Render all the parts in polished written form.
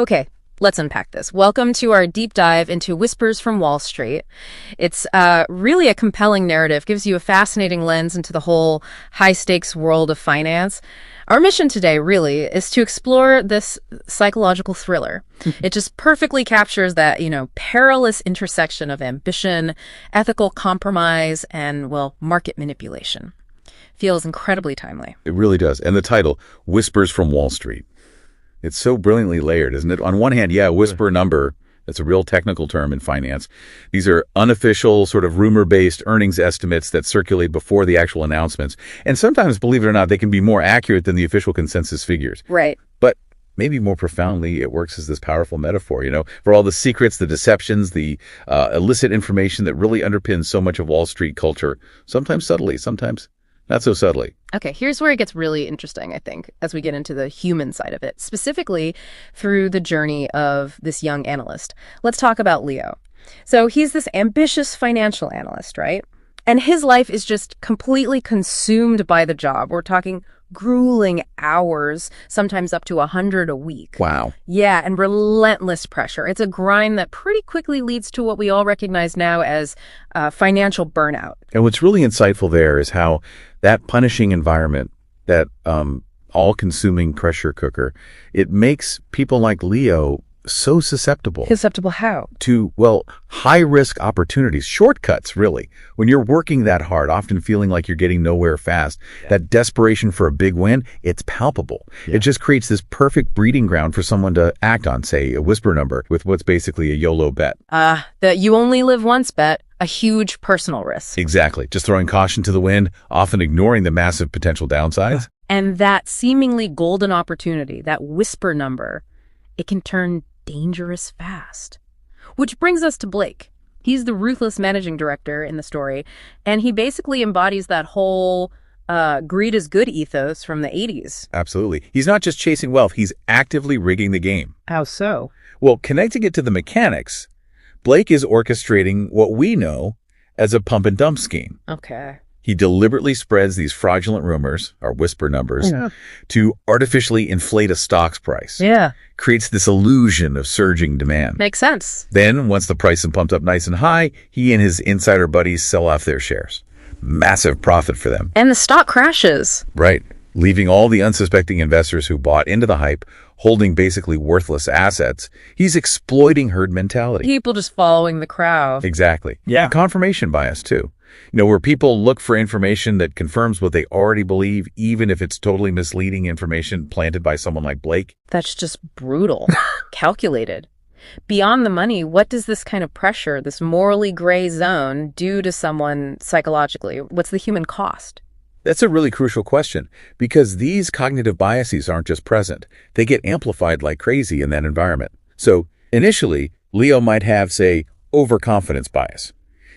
Okay, let's unpack this. Welcome to our deep dive into Whispers from Wall Street. It's really a compelling narrative, gives you a fascinating lens into the whole high-stakes world of finance. Our mission today, really, is to explore this psychological thriller. It just perfectly captures that, perilous intersection of ambition, ethical compromise, and, well, market manipulation. Feels incredibly timely. It really does. And the title, Whispers from Wall Street. It's so brilliantly layered, isn't it? On one hand, yeah, whisper number, that's a real technical term in finance. These are unofficial, sort of rumor-based earnings estimates that circulate before the actual announcements. And sometimes, believe it or not, they can be more accurate than the official consensus figures. Right. But maybe more profoundly, it works as this powerful metaphor, for all the secrets, the deceptions, the illicit information that really underpins so much of Wall Street culture, sometimes subtly, sometimes not so subtly. Okay, here's where it gets really interesting, I think, as we get into the human side of it, specifically through the journey of this young analyst. Let's talk about Leo. So he's this ambitious financial analyst, right? And his life is just completely consumed by the job. We're talking grueling hours, sometimes up to 100 a week. Wow. Yeah, and relentless pressure. It's a grind that pretty quickly leads to what we all recognize now as financial burnout. And what's really insightful there is how that punishing environment, that all-consuming pressure cooker, it makes people like Leo so susceptible. Susceptible how? To, well, high-risk opportunities, shortcuts, really. When you're working that hard, often feeling like you're getting nowhere fast, that desperation for a big win, it's palpable. It just creates this perfect breeding ground for someone to act on, say, a whisper number with what's basically a YOLO bet. The you only live once bet, a huge personal risk. Exactly. Just throwing caution to the wind, often ignoring the massive potential downsides. And that seemingly golden opportunity, that whisper number, it can turn dangerous fast. Which brings us to Blake. He's the ruthless managing director in the story, and he basically embodies that whole greed is good ethos from the 80s. Absolutely. He's not just chasing wealth, he's actively rigging the game. How so? Well, connecting it to the mechanics, Blake is orchestrating what we know as a pump and dump scheme. Okay. He deliberately spreads these fraudulent rumors, or whisper numbers, to artificially inflate a stock's price. Yeah. Creates this illusion of surging demand. Makes sense. Then, once the price is pumped up nice and high, he and his insider buddies sell off their shares. Massive profit for them. And the stock crashes. Right. Leaving all the unsuspecting investors who bought into the hype holding basically worthless assets. He's exploiting herd mentality. People just following the crowd. Exactly. Yeah. Confirmation bias, too. Where people look for information that confirms what they already believe, even if it's totally misleading information planted by someone like Blake. That's just brutal. Calculated. Beyond the money, what does this kind of pressure, this morally gray zone, do to someone psychologically? What's the human cost? That's a really crucial question, because these cognitive biases aren't just present. They get amplified like crazy in that environment. So, initially, Leo might have, say, overconfidence bias.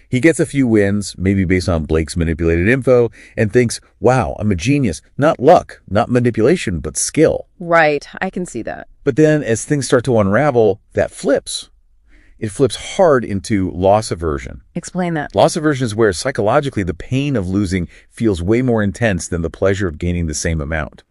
He gets a few wins, maybe based on Blake's manipulated info, and thinks, wow, I'm a genius. Not luck, not manipulation, but skill. Right, I can see that. But then, as things start to unravel, that flips. It flips hard into loss aversion. Explain that. Loss aversion is where psychologically the pain of losing feels way more intense than the pleasure of gaining the same amount.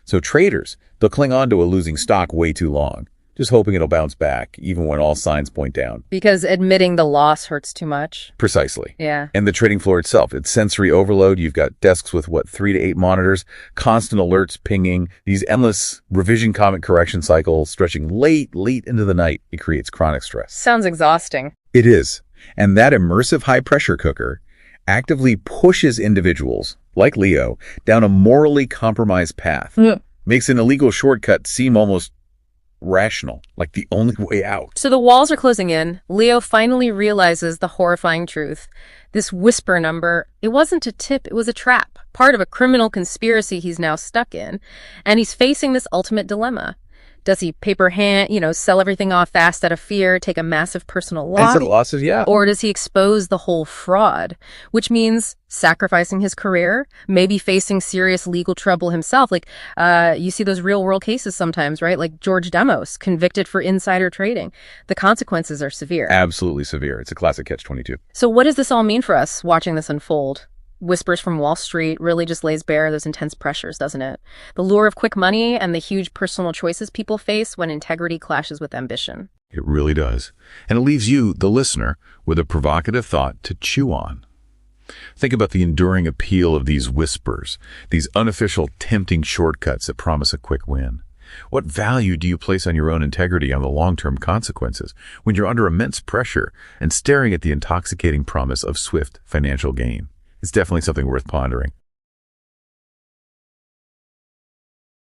So traders, they'll cling on to a losing stock way too long, just hoping it'll bounce back, even when all signs point down. Because admitting the loss hurts too much? Precisely. Yeah. And the trading floor itself, it's sensory overload. You've got desks with, 3 to 8 monitors, constant alerts pinging, these endless revision comment correction cycles stretching late into the night. It creates chronic stress. Sounds exhausting. It is. And that immersive high-pressure cooker actively pushes individuals, like Leo, down a morally compromised path. Makes an illegal shortcut seem almost rational, like the only way out. So the walls are closing in. Leo finally realizes the horrifying truth. This whisper number, it wasn't a tip, it was a trap. Part of a criminal conspiracy he's now stuck in. And he's facing this ultimate dilemma. Does he paper hand, sell everything off fast out of fear, take a massive personal loss? And some losses, yeah. Or does he expose the whole fraud, which means sacrificing his career, maybe facing serious legal trouble himself? Like, you see those real world cases sometimes, right? Like George Demos, convicted for insider trading. The consequences are severe. Absolutely severe. It's a classic catch-22. So what does this all mean for us watching this unfold? Whispers from Wall Street really just lays bare those intense pressures, doesn't it? The lure of quick money and the huge personal choices people face when integrity clashes with ambition. It really does. And it leaves you, the listener, with a provocative thought to chew on. Think about the enduring appeal of these whispers, these unofficial, tempting shortcuts that promise a quick win. What value do you place on your own integrity on the long-term consequences when you're under immense pressure and staring at the intoxicating promise of swift financial gain? It's definitely something worth pondering.